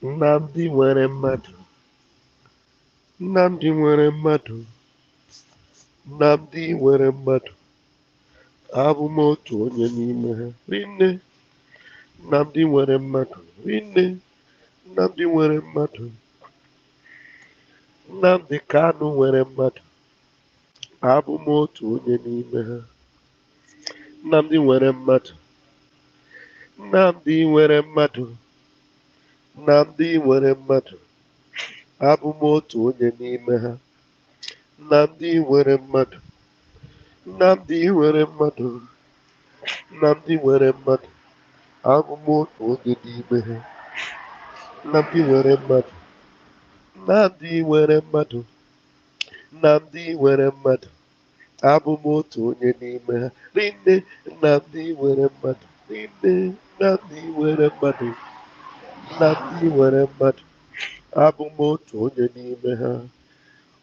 Nnamdi nwere mmadụ. Nnamdi nwere mmadụ. Nnamdi nwere mmadụ. Abụ m otu onye n'ime ha. Rinne. Nnamdi nwere mmadụ. Rinne. Nnamdi nwere mmadụ. Nnamdi Kanu nwere mmadụ. Abụ m otu onye n'ime ha. Nnamdi nwere mmadụ. Nnamdi nwere mmadụ. Nnamdi nwere mmadụ. Abụ m otu onye n'ime ha. Nnamdi nwere mmadụ. Nnamdi nwere mmadụ. Nnamdi nwere mmadụ. Abụ m otu onye n'ime ha. Nnamdi nwere mmadụ. Nnamdi nwere mmadụ. Nnamdi nwere mmadụ. Abụ m otu onye n'ime ha. Rinne. Nnamdi nwere mmadụ. Rinne. Nnamdi nwere mmadụ. Nnamdi nwere mmadụ. Abụ m otu onye n'ime ha.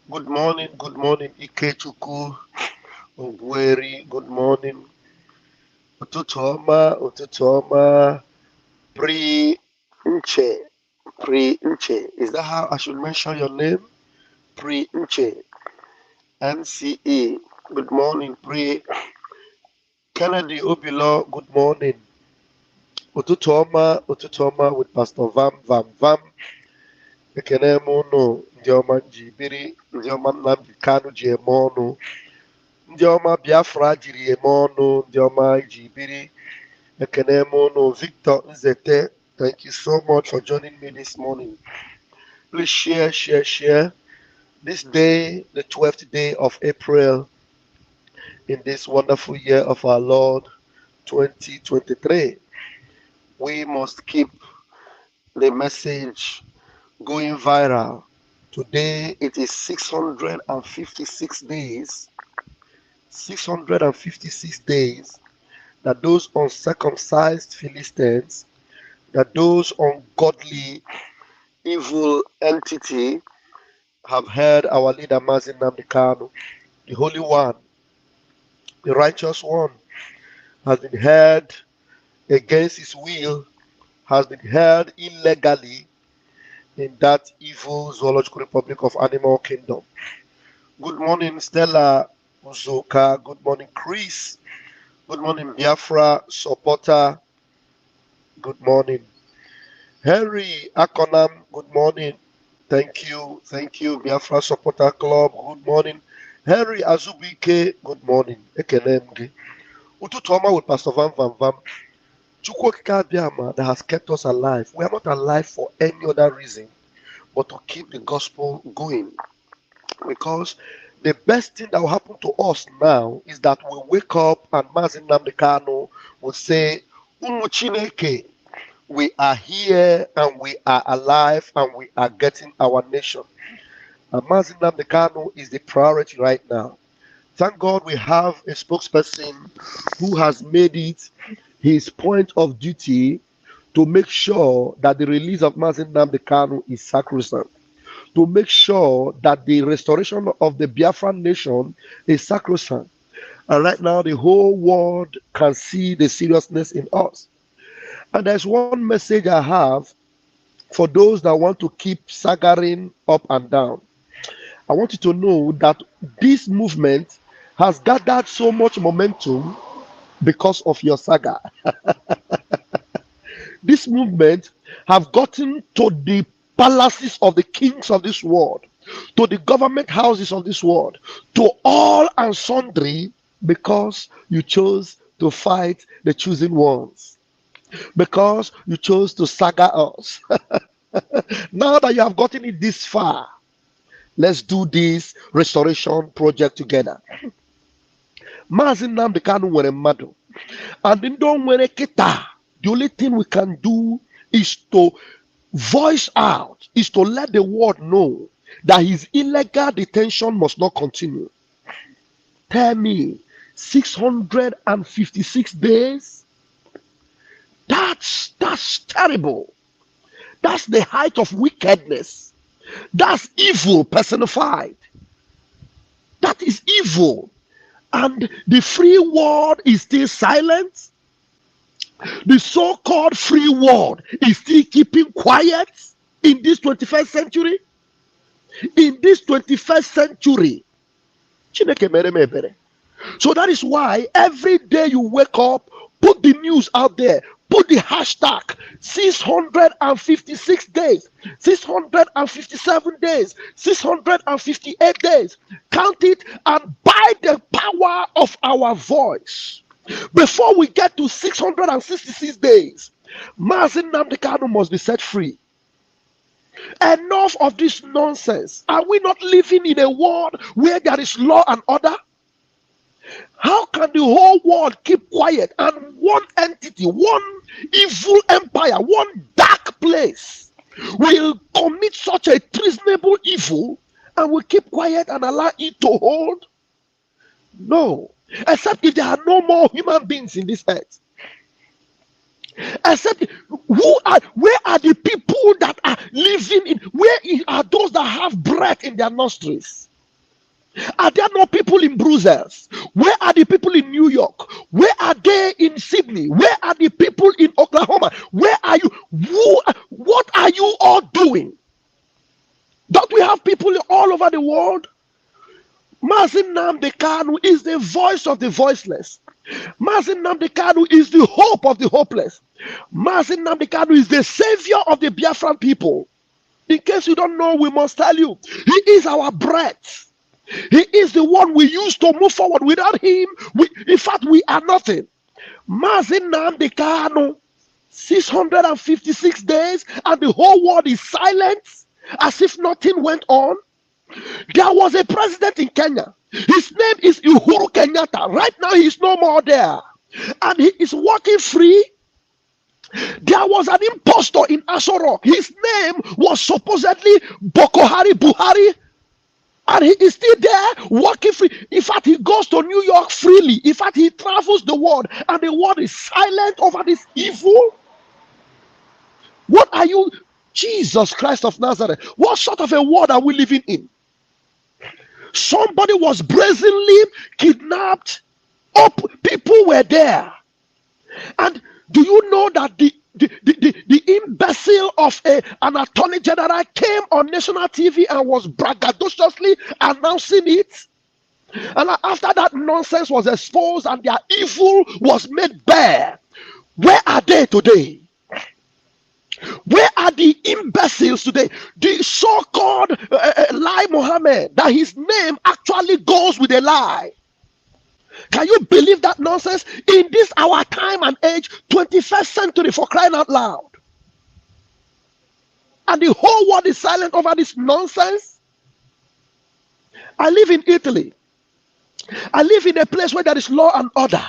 Good morning, Ikechukwu Ogweri. Good morning. Ututu Oma, Ututu Oma. Pre-Nche. Is that how I should mention your name? Pre-Nche. NCE. Good morning, Pre. Kennedy Obilo. Good morning. Ututu Oma with Pst Vam Vam Vam. Ekene m unu ndị ọma ji biri, ndị ọma Nnamdi Kanu ji eme ọnụ, ndị ọma Biafra jiri eme ọnụ, ndị ọma ji biri. Ekene m unu. Victor Nzete, thank you so much for joining me this morning. Please share. This day, the 12th day of April, in this wonderful year of our Lord 2023, we must keep the message going viral. Today it is 656 days. 656 days that those uncircumcised Philistines, that those ungodly evil entity have heard our leader Nnamdi Kanu, the Holy One, the righteous one, has been heard against his will, has been held illegally in that evil zoological republic of animal kingdom. Good morning, Stella Uzoka. Good morning, Chris. Good morning, Biafra supporter. Good morning. Henry Akonam, good morning. Thank you, Biafra supporter club. Good morning. Henry Azubike, good morning. Ekenemge. Ututu Oma with Pst Vam Vam Vam. That has kept us alive. We are not alive for any other reason but to keep the gospel going. Because the best thing that will happen to us now is that we wake up and Nnamdi Kanu will say, Umu Chineke, we are here and we are alive and we are getting our nation. And Nnamdi Kanu is the priority right now. Thank God we have a spokesperson who has made it his point of duty to make sure that the release of Nnamdi Kanu is sacrosanct, to make sure that the restoration of the Biafran nation is sacrosanct. And right now, the whole world can see the seriousness in us. And there's one message I have for those that want to keep sagaring up and down. I want you to know that this movement has gathered so much momentum because of your saga. This movement have gotten to the palaces of the kings of this world, to the government houses of this world, to all and sundry, because you chose to fight the chosen ones, because you chose to saga us. Now that you have gotten it this far, let's do this restoration project together. Maazị Nnamdi Kanu nwere mmadụ, and ndị nwere kịta. The only thing we can do is to voice out, is to let the world know that his illegal detention must not continue. Tell me, 656 days? That's terrible. That's the height of wickedness. That's evil personified. That is evil. And the free world is still silent. The so-called free world is still keeping quiet. in this 21st century? In this 21st century. Chineke mere m ebere. So that is why every day you wake up, put the news out there, put the hashtag 656 days, 657 days, 658 days. Count it, and by the power of our voice, before we get to 666 days, Nnamdi Kanu must be set free. Enough of this nonsense. Are we not living in a world where there is law and order? How can the whole world keep quiet and one entity, one evil empire, one dark place will commit such a treasonable evil and will keep quiet and allow it to hold? No. Except if there are no more human beings in this earth. Except where are the people that are living in, where are those that have breath in their nostrils? Are there no people in Brussels? Where are the people in New York? Where are they in Sydney? Where are the people in Oklahoma? Where are you? What are you all doing? Don't we have people all over the world? Nnamdi Kanu is the voice of the voiceless. Nnamdi Kanu is the hope of the hopeless. Nnamdi Kanu is the savior of the Biafran people. In case you don't know, we must tell you, he is our breath. He is the one we use to move forward. Without him, in fact, we are nothing. Nnamdi Kanu, 656 days, and the whole world is silent, as if nothing went on. There was a president in Kenya. His name is Uhuru Kenyatta. Right now, he is no more there. And he is walking free. There was an impostor in Asoro. His name was supposedly Bokohari Buhari. And he is still there walking free. In fact, he goes to New York freely. In fact, he travels the world. And the world is silent over this evil. What are you, Jesus Christ of Nazareth? What sort of a world are we living in? Somebody was brazenly kidnapped. People were there. And do you know that the imbecile of an attorney general came on national TV and was braggadociously announcing it? And after that nonsense was exposed and their evil was made bare, where are they today? Where are the imbeciles today? The so-called Lai Mohammed, that his name actually goes with a lie. Can you believe that nonsense? In this our time and age, 21st century, for crying out loud. And the whole world is silent over this nonsense. I live in Italy. I live in a place where there is law and order.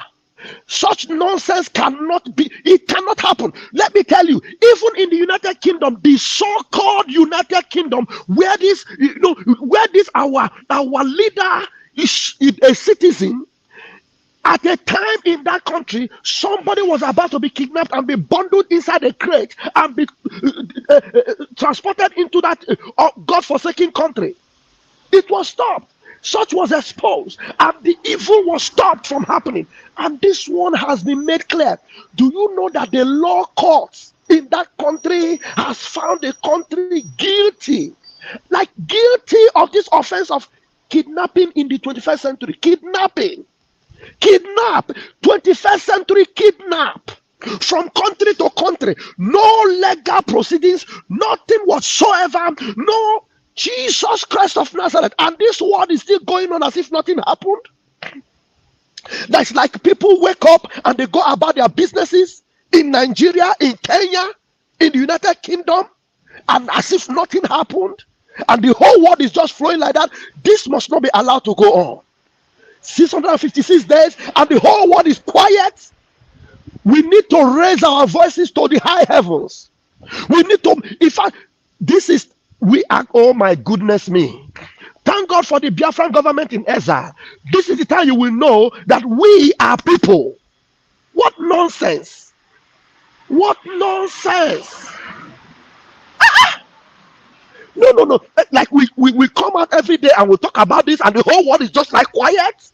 Such nonsense cannot be, it cannot happen. Let me tell you, even in the United Kingdom, the so-called United Kingdom, where this, our leader is a citizen, at a time in that country, somebody was about to be kidnapped and be bundled inside a crate and be transported into that God-forsaken country. It was stopped. Such was exposed, and the evil was stopped from happening. And this one has been made clear. Do you know that the law courts in that country has found the country guilty, like guilty of this offense of kidnapping in the 21st century? Kidnap, 21st century kidnap, from country to country, no legal proceedings, nothing whatsoever, no. Jesus Christ of Nazareth, and this world is still going on as if nothing happened. That's like people wake up and they go about their businesses in Nigeria, in Kenya, in the United Kingdom, and as if nothing happened, and the whole world is just flowing like that. This must not be allowed to go on. 656 days, and the whole world is quiet. We need to raise our voices to the high heavens. We need to, in fact, this is, we are, oh my goodness me. Thank God for the Biafran government in exile. This is the time you will know that we are people. What nonsense. What nonsense. No. Like we come out every day and we talk about this and the whole world is just like quiet.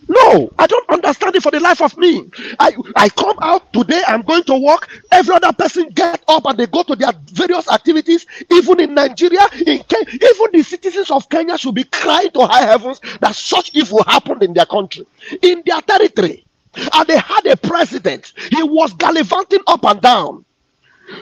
No, I don't understand it for the life of me. I come out today today I'm going to work. Every other person get up and they go to their various activities. Even in Nigeria, in Kenya, even the citizens of Kenya should be crying to high heavens that such evil happened in their country, in their territory. And they had a president. He was gallivanting up and down.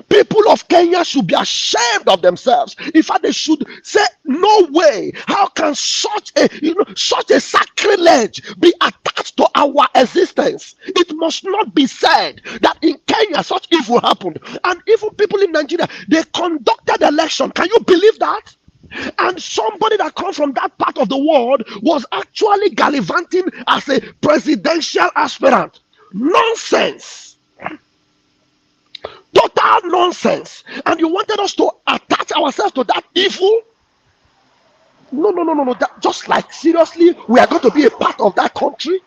People of Kenya should be ashamed of themselves. In fact, they should say, no way. How can such a sacrilege be attached to our existence? It must not be said that in Kenya such evil happened. And even people in Nigeria, they conducted election. Can you believe that? And somebody that comes from that part of the world was actually gallivanting as a presidential aspirant. Nonsense. Total nonsense. And you wanted us to attach ourselves to that evil? No. Just like, seriously, we are going to be a part of that country?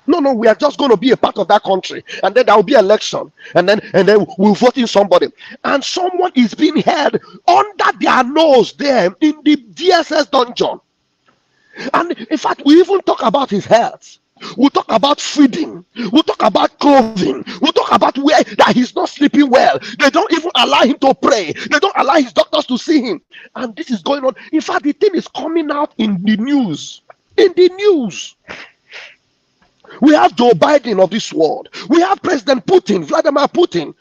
No, we are just going to be a part of that country, and then there will be election, and then we'll vote in somebody, and someone is being held under their nose there in the DSS dungeon. And in fact, we even talk about his health. We'll talk about feeding. We'll talk about clothing. We'll talk about where that he's not sleeping well. They don't even allow him to pray. They don't allow his doctors to see him. And this is going on. In fact, the thing is coming out in the news. In the news. We have Joe Biden of this world. We have President Putin, Vladimir Putin,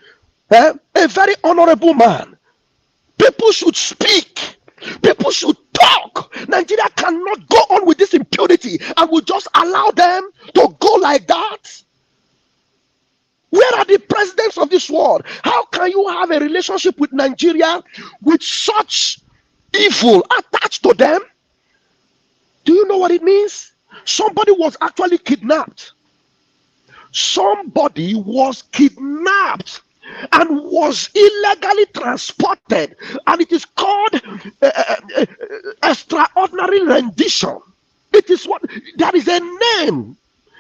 a very honorable man. People should speak. People should talk. Nigeria cannot go on with this impunity, and we just allow them to go like that. Where are the presidents of this world? How can you have a relationship with Nigeria with such evil attached to them? Do you know what it means? Somebody was actually kidnapped. Somebody was kidnapped and was illegally transported, and it is called extraordinary rendition. It is what there is a name.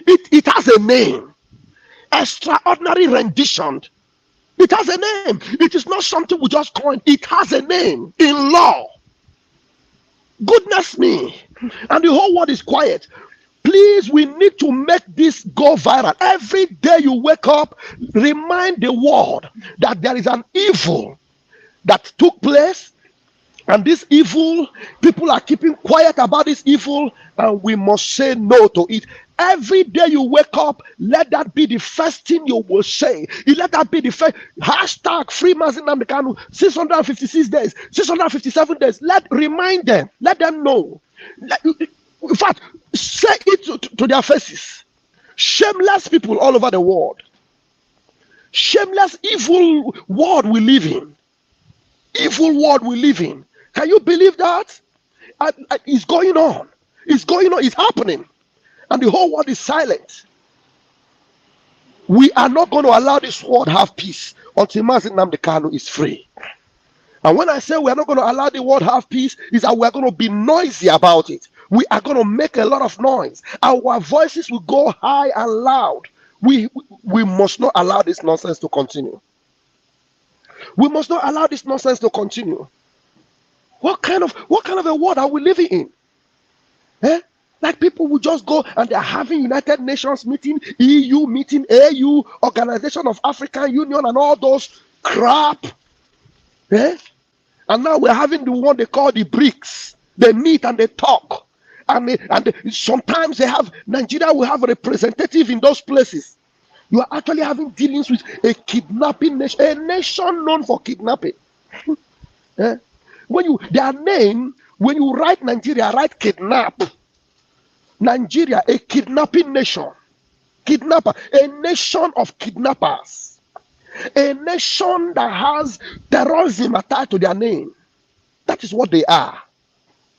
It has a name. Extraordinary rendition. It has a name. It is not something we just coin. It has a name in law. Goodness me. And the whole world is quiet. Please, we need to make this go viral. Every day you wake up, remind the world that there is an evil that took place, and this evil, people are keeping quiet about this evil, and we must say no to it. Every day you wake up, let that be the first thing you will say. Let that be the first hashtag free Nnamdi Kanu, 656 days, 657 days. Remind them, let them know. In fact, say it to their faces. Shameless people all over the world. Shameless, evil world we live in. Evil world we live in. Can you believe that? It's going on. It's going on. It's happening. And the whole world is silent. We are not going to allow this world have peace until Nnamdi Kanu is free. And when I say we are not going to allow the world have peace, is that we are going to be noisy about it. We are going to make a lot of noise. Our voices will go high and loud. We must not allow this nonsense to continue. We must not allow this nonsense to continue. What kind of a world are we living in? Like people will just go and they're having United Nations meeting, EU meeting, AU, Organization of African Union, and all those crap. And now we're having the one they call the BRICS. They meet and they talk. And sometimes they have, Nigeria will have a representative in those places. You are actually having dealings with a kidnapping nation, a nation known for kidnapping. Their name, when you write Nigeria, write kidnap. Nigeria, a kidnapping nation. Kidnapper, a nation of kidnappers. A nation that has terrorism attached to their name. That is what they are.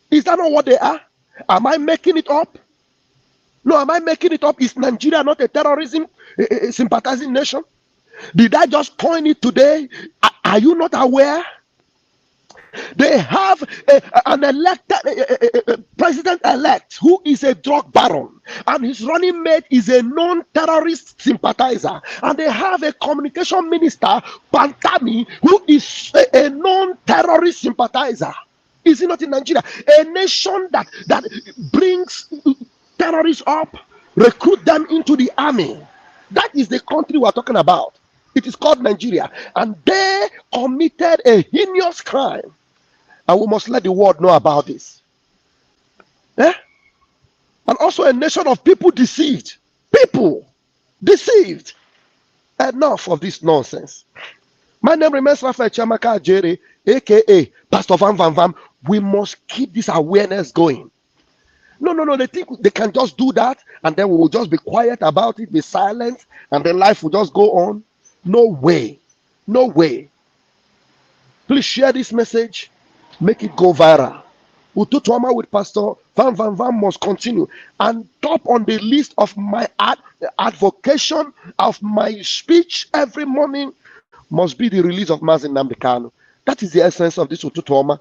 Is that not what they are? Am I making it up? No, am I making it up? Is Nigeria not a terrorism sympathizing nation? Did I just coin it today? Are you not aware? They have an elected president-elect who is a drug baron, and his running mate is a known terrorist sympathizer. And they have a communication minister, Pantami, who is a known terrorist sympathizer. Is it not in Nigeria? A nation that brings terrorists up, recruit them into the army, That is the country we're talking about. It is called Nigeria. And they committed a heinous crime. And we must let the world know about this. Eh? And also a nation of people deceived. People deceived. Enough of this nonsense. My name remains Raphael Chamaka Ajere, aka Pst Vam Vam Vam. We must keep this awareness going. No. They think they can just do that and then we will just be quiet about it, be silent, and then life will just go on. No way. No way. Please share this message. Make it go viral. Ututu Oma with Pastor Vam Vam Vam must continue. And top on the list of my advocation of my speech every morning must be the release of Nnamdi Kanu. That is the essence of this Ututu Oma.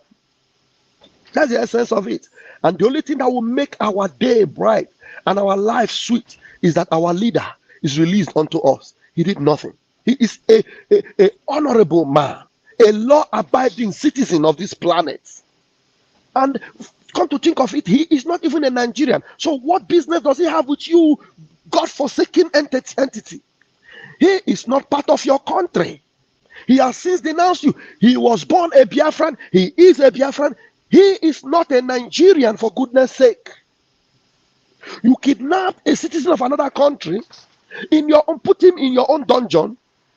That's the essence of it. And the only thing that will make our day bright and our life sweet is that our leader is released unto us. He did nothing. He is a honorable man, a law-abiding citizen of this planet. And come to think of it, he is not even a Nigerian. So what business does he have with you, God-forsaken entity? He is not part of your country. He has since denounced you. He was born a Biafran. He is a Biafran. He is not a Nigerian, for goodness sake. You kidnap a citizen of another country, put him in your own dungeon,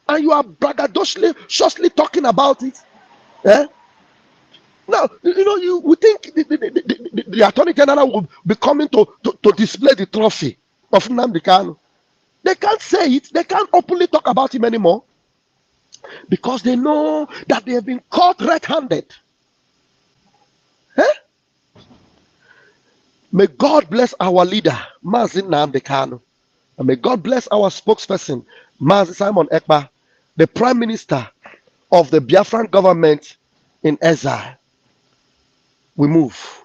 and you are braggadociously talking about it. Eh? Now, you would think the Attorney General will be coming to display the trophy of Nnamdi Kanu. They can't say it. They can't openly talk about him anymore because they know that they have been caught red-handed. Eh? May God bless our leader, Nnamdi Kanu. And may God bless our spokesperson, Simon Ekpa, the Prime Minister of the Biafran government in exile. We move.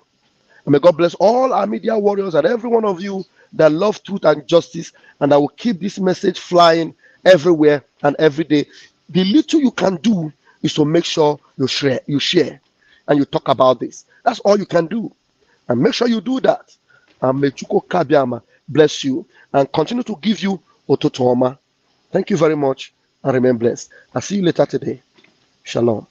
And may God bless all our media warriors and every one of you that love truth and justice, and that will keep this message flying everywhere and every day. The little you can do is to make sure you share, and you talk about this. That's all you can do. And make sure you do that. And may Chuko Kabiama bless you and continue to give you Ututu Oma. Thank you very much and remain blessed. I'll see you later today. Shalom.